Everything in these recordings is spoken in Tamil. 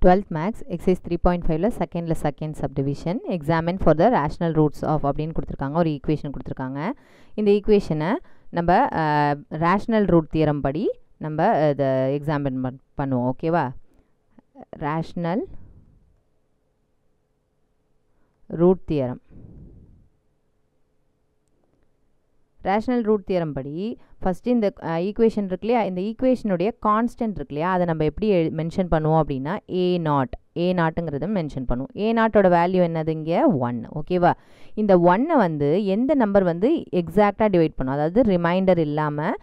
12th max exercise 3.5ல second subdivision examine for the rational roots of அப்படின்னு கொடுத்துருக்காங்க. ஒரு ஈக்குவேஷன் கொடுத்துருக்காங்க. இந்த ஈக்குவேஷனை நம்ம rational root theorem படி நம்ம இதை எக்ஸாமின் பண்ணுவோம். ஓகேவா? rational root theorem rational root theorem படி ஃபஸ்ட்டு இந்த ஈக்குவேஷன் இருக்கு இல்லையா, இந்த ஈக்குவேஷனுடைய கான்ஸ்டன்ட் இருக்கு இல்லையா, அதை நம்ம எப்படி மென்ஷன் பண்ணுவோம் அப்படின்னா ஏ நாட்டுங்கிறத மென்ஷன் பண்ணுவோம். ஏ நாட்டோட வேல்யூ என்னது இங்கே 1. ஓகேவா? இந்த 1 வந்து எந்த நம்பர் வந்து எக்ஸாக்டாக டிவைட் பண்ணும், அதாவது ரிமைண்டர் இல்லாமல்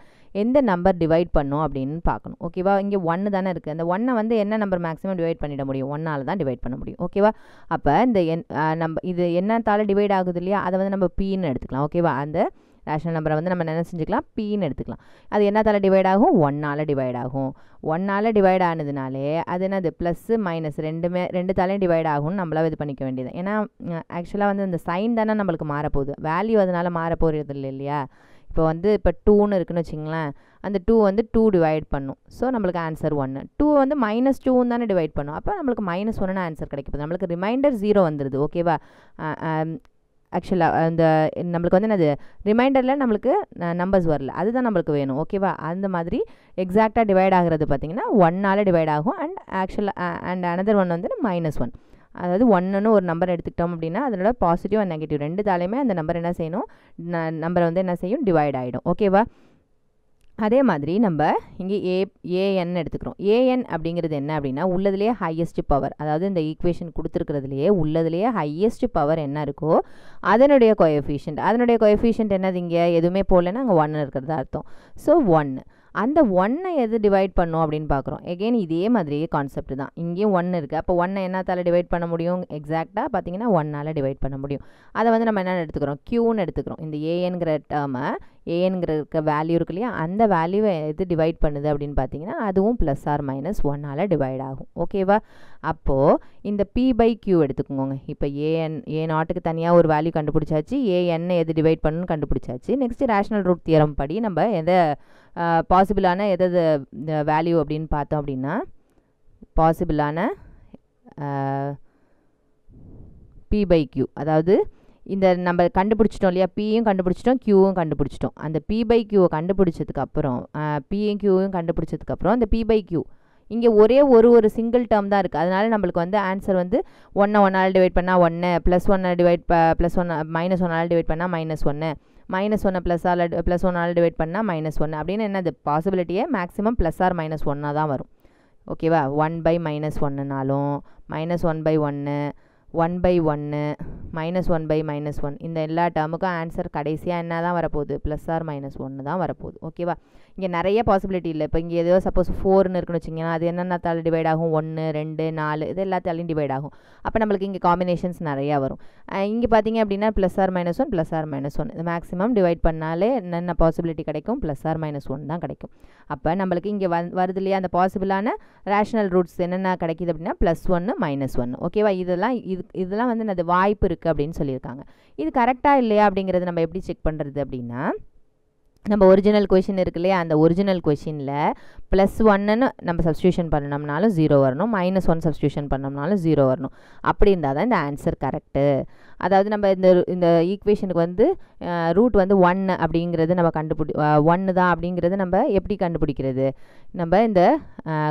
எந்த நம்பர் டிவைட் பண்ணும் அப்படின்னு பார்க்கணும். ஓகேவா? இங்கே 1 தானே இருக்குது. அந்த 1 வந்து என்ன நம்பர் மேக்ஸிமம் டிவைட் பண்ணிட முடியும்? 1ஆல் தான் டிவைட் பண்ண முடியும். ஓகேவா? அப்போ இந்த நம்ம இது என்னத்தால் டிவைட் ஆகுது இல்லையா, அதை வந்து நம்ம பின்னு எடுத்துக்கலாம். ஓகேவா? அந்த ரேஷனல் நம்பரை வந்து நம்ம என்ன செஞ்சுக்கலாம்? பின்னு எடுத்துக்கலாம். அது என்னத்தால் டிவைட் ஆகும்? 1ஆல் டிவைட் ஆகும். 1ஆல் டிவைட் ஆனதுனாலே அது என்னது ப்ளஸ்ஸு மைனஸ் ரெண்டுத்தாலையும் டிவைட் ஆகும்னு நம்மளாக இது பண்ணிக்க வேண்டியது. ஏன்னா ஆக்சுவலாக வந்து இந்த சைன் தானே நம்மளுக்கு மாறப்போகுது, வேல்யூ அதனால் மாறப்போகிறது இல்லை இல்லையா. இப்போ வந்து இப்போ 2ன்னு இருக்குன்னு வச்சிங்களேன், அந்த 2 வந்து 2 டிவைட் பண்ணும். ஸோ நம்மளுக்கு ஆன்சர் 1. 2 வந்து -2 தானே டிவைட் பண்ணும். அப்போ நம்மளுக்கு -1ன்னு ஆன்சர் கிடைக்கும். நம்மளுக்கு ரிமைண்டர் 0 வந்துடுது. ஓகேவா? ஆக்சுவலாக அந்த நம்மளுக்கு வந்து என்னது ரிமைண்டரில் நம்மளுக்கு நம்பர்ஸ் வரல, அதுதான் நம்மளுக்கு வேணும். ஓகேவா? அந்த மாதிரி எக்ஸாக்டாக டிவைட் ஆகிறது பார்த்திங்கன்னா 1ஆல் டிவைட் ஆகும். அண்ட் அனதர் ஒன் வந்து -1. அதாவது 1ன்னு ஒரு நம்பர் எடுத்துக்கிட்டோம் அப்படின்னா அதனோட பாசிட்டிவ் அண்ட் நெகட்டிவ் ரெண்டு தாலையுமே அந்த நம்பர் என்ன செய்யணும், நம்பரை வந்து என்ன செய்யும், டிவைட் ஆகிடும். ஓகேவா? அதே மாதிரி நம்ம இங்கே ஏஎன் எடுத்துக்கிறோம். ஏஎன் அப்படிங்கிறது என்ன அப்படின்னா உள்ளதுலேயே ஹையஸ்ட் பவர், அதாவது இந்த ஈக்குவேஷன் கொடுத்துருக்கிறதுலையே உள்ளதுலேயே ஹையஸ்ட் பவர் என்ன இருக்கோ அதனுடைய கோஎஃபிஷியன்ட் என்னது, இங்கே எதுவுமே போடலைன்னா அங்கே 1 இருக்கிறது அர்த்தம். ஸோ 1 அந்த 1ஐ எது டிவைட் பண்ணும் அப்படின்னு பார்க்குறோம். எகெயின் இதே மாதிரியே கான்செப்ட் தான். இங்கேயும் 1 இருக்குது. அப்போ 1 என்னத்தால் டிவைட் பண்ண முடியும்? எக்ஸாக்டாக பார்த்தீங்கன்னா 1ஆல் டிவைட் பண்ண முடியும். அதை வந்து நம்ம என்ன எடுத்துக்கிறோம்? க்யூன்னு எடுத்துக்கிறோம். இந்த ஏஎன்கிற டேர்மை, ஏஎன்கிற வேல்யூ இருக்கு இல்லையா, அந்த வேல்யூவை எது டிவைட் பண்ணுது அப்படின்னு பார்த்தீங்கன்னா அதுவும் +or-1ஆல் டிவைட் ஆகும். ஓகேவா? அப்போது இந்த P/Q எடுத்துக்கோங்க. இப்போ ஏ நாட்டுக்கு தனியாக ஒரு வேல்யூ கண்டுபிடிச்சாச்சு, ஏஎன்னை எது டிவைட் பண்ணணும்னு கண்டுபிடிச்சாச்சு. நெக்ஸ்ட்டு ரேஷ்னல் ரூட் தியரம் படி நம்ம எதை பாசிபிளான எதாவது வேல்யூ அப்படின்னு பார்த்தோம் அப்படின்னா பாசிபிளான P/Q, அதாவது இந்த நம்ம கண்டுபிடிச்சிட்டோம் இல்லையா, பியும் கண்டுபிடிச்சிட்டோம், க்யூவும் கண்டுபிடிச்சிட்டோம். அந்த P/Qவை கண்டுபிடிச்சதுக்கப்புறம் பியும் க்யூவும் கண்டுபிடிச்சதுக்கப்புறம் அந்த P/Q இங்கே ஒரே ஒரு சிங்கிள் டேர்ம் தான் இருக்குது. அதனால நம்மளுக்கு வந்து ஆன்சர் வந்து 1ஆல் டிவைட் பண்ணால் 1, +1 டிவைட் -1ஆல் டிவைட் பண்ணால் -1, -1 +1ஆல் டிவைட் பண்ணால் -1 அப்படின்னு என்னது பாசிபிலிட்டியே மேக்ஸிமம் +or-1 தான் வரும். ஓகேவா? 1/-1னாலும் -1/1, 1/1, -1/-1 இந்த எல்லா டேர்முக்கும் ஆன்சர் கடைசியாக என்ன தான் வரப்போகுது? +or-1 தான் வரப்போகுது. ஓகேவா? இங்கே நிறைய பாசிபிலிட்டி இல்லை. இப்போ இங்கே ஏதோ சப்போஸ் 4ன்னு இருக்குன்னு வச்சிங்கன்னா அது என்னென்னத்தால் டிவைட் ஆகும்? 1, 2, 4 இது எல்லாத்தாலையும் டிவைட் ஆகும். அப்போ நம்மளுக்கு இங்கே காம்பினேஷன்ஸ் நிறையா வரும். இங்கே பார்த்தீங்க அப்படின்னா +or-1 +or-1 இது மேக்ஸிமம் டிவைட் பண்ணாலே என்னென்ன பாசிபிலிட்டி கிடைக்கும்? +or-1 தான் கிடைக்கும். அப்போ நம்மளுக்கு இங்கே வருது இல்லையா அந்த பாசிபிளான ரேஷ்னல் ரூட்ஸ் என்னென்ன கிடைக்கிது அப்படின்னா +1, -1. ஓகேவா? இதெல்லாம் வந்து அது வாய்ப்பு இருக்குது அப்படின்னு சொல்லியிருக்காங்க. இது கரெக்டாக இல்லையா அப்படிங்கிறது நம்ம எப்படி செக் பண்ணுறது அப்படின்னா, நம்ம ஒரிஜினல் கொஷின் இருக்கு இல்லையா, அந்த ஒரிஜினல் கொஷினில் +1ன்னு நம்ம சப்ஸ்டியூஷன் பண்ணோம்னாலும் 0 வரணும், -1 சப்ஸ்டியூஷன் பண்ணோம்னாலும் 0 வரணும். அப்படி இருந்தால் தான் இந்த ஆன்சர் கரெக்டு. அதாவது நம்ம இந்த ஈக்குவேஷனுக்கு வந்து ரூட் வந்து 1 அப்படிங்கிறது நம்ம 1 தான் அப்படிங்கிறது நம்ம எப்படி கண்டுபிடிக்கிறது? நம்ம இந்த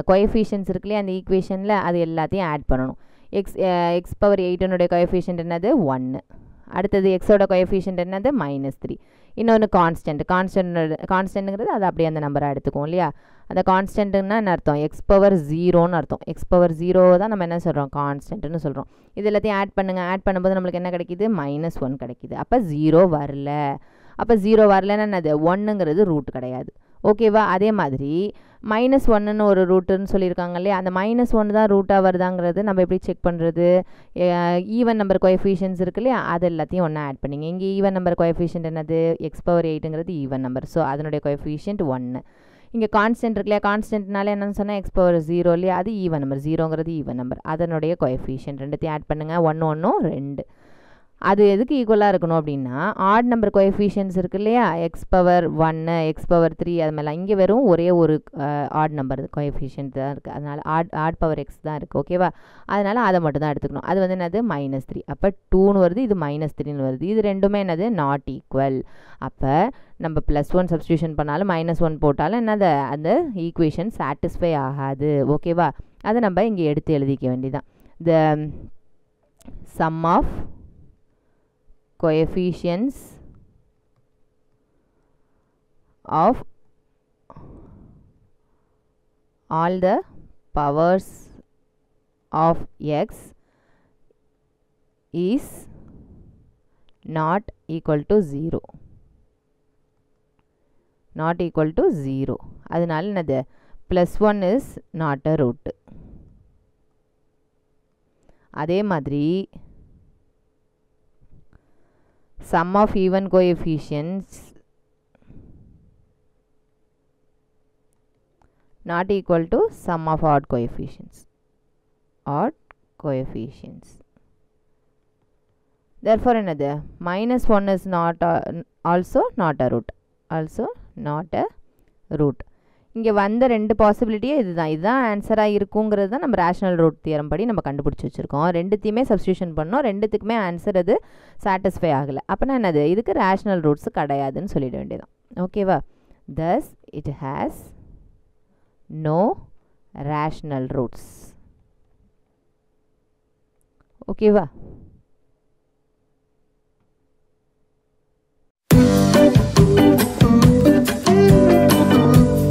கோஎஃபிஷியன்ட்ஸ் இருக்கு இல்லையா அந்த ஈக்குவேஷனில் அது எல்லாத்தையும் ஆட் பண்ணணும். x⁸ கோஎஃபிஷியன்ட் என்னது? 1. அடுத்தது எக்ஸோட கோஎஃபிஷியன்ட் என்னது? -3. இன்னொன்று கான்ஸ்டன்ட்டுங்கிறது அது அப்படியே அந்த நம்பரை எடுத்துக்கும் இல்லையா. அந்த கான்ஸ்டன்ட்டுன்னா என்ன அர்த்தம்? x⁻0ன்னு அர்த்தம். x⁻0 தான் நம்ம என்ன சொல்கிறோம்? கான்ஸ்டன்ட்னு சொல்கிறோம். இது எல்லாத்தையும் ஆட் பண்ணும்போது நம்மளுக்கு என்ன கிடைக்கிது? -1 கிடைக்கிது. அப்போ 0 வரல. அப்போ 0 வரலன்னா என்னது? 1ங்கிறது ரூட் கிடையாது. ஓகேவா? அதே மாதிரி -1ன்னு ஒரு ரூட்டுன்னு சொல்லியிருக்காங்க இல்லையா, அந்த -1 தான் ரூட்டாக வருதாங்கிறது நம்ம எப்படி செக் பண்ணுறது? ஈவன் நம்பர் கோஎஃபிஷியன்ட்ஸ் இருக்கு இல்லையா, அது எல்லாத்தையும் ஒன்றா ஆட் பண்ணிங்க. இங்கே ஈவன் நம்பர் கோஎஃபிஷியன்ட் என்னது? x⁸8ங்கிறது ஈவன் நம்பர். ஸோ அதனுடைய கோஎஃபிஷியன்ட் 1. இங்கே கான்ஸ்டன்ட் இருக்கு இல்லையா, கான்ஸ்டன்ட்னால என்னன்னு சொன்னால் x⁻0 இல்லையா, அது ஈவன் நம்பர். 0ங்கிறது ஈவன் நம்பர், அதனுடைய கோஎஃபிஷியன்ட் ரெண்டுத்தையும் ஆட் பண்ணுங்கள். 1, 1, 2. அது எதுக்கு ஈக்குவலாக இருக்கணும் அப்படின்னா ஆட் நம்பர் கோஎஃபிஷியன்ஸ் இருக்கு இல்லையா எக்ஸ் பவர் 1 எக்ஸ் பவர் 3 அது மாதிரிலாம் இங்கே வெறும் ஒரே ஒரு ஆட் நம்பர் கோஎஃபிஷியன்ட் தான் இருக்குது அதனால் ஆட் பவர் எக்ஸ் தான் இருக்குது ஓகேவா அதனால் அதை மட்டும் தான் எடுத்துக்கணும் அது வந்து என்னது -3 அப்போ 2ன்னு வருது இது -3ன்னு வருது இது ரெண்டுமே என்னது நாட் ஈக்குவல் அப்போ நம்ம +1 சப்ஸ்டியூஷன் பண்ணாலும் -1 போட்டாலும் என்னது அந்த ஈக்குவேஷன் சாட்டிஸ்ஃபை ஆகாது ஓகேவா அதை நம்ம இங்கே எடுத்து எழுதிக்க வேண்டியதான் the sum of coefficients of all the powers of x is not equal to 0 not equal to 0 அதனால என்னது +1 is not a root அதே மாதிரி sum of even coefficients not equal to sum of odd coefficients therefore another -1 is not also not a root இங்கே வந்த ரெண்டு பாசிபிலிட்டியே இதுதான் ஆன்சராக இருக்குங்கிறது தான் நம்ம ரேஷனல் ரூட் தியரம் படி நம்ம கண்டுபிடிச்சி வச்சுருக்கோம் ரெண்டுத்தையுமே சப்ஸ்டியூஷன் பண்ணோம் ரெண்டுத்துக்குமே ஆன்சர் அது சாட்டிஸ்ஃபை ஆகலை அப்போனா என்னது இதுக்கு ரேஷனல் ரூட்ஸ் கிடையாதுன்னு சொல்லிட வேண்டியதான் ஓகேவா thus it has no rational roots ஓகேவா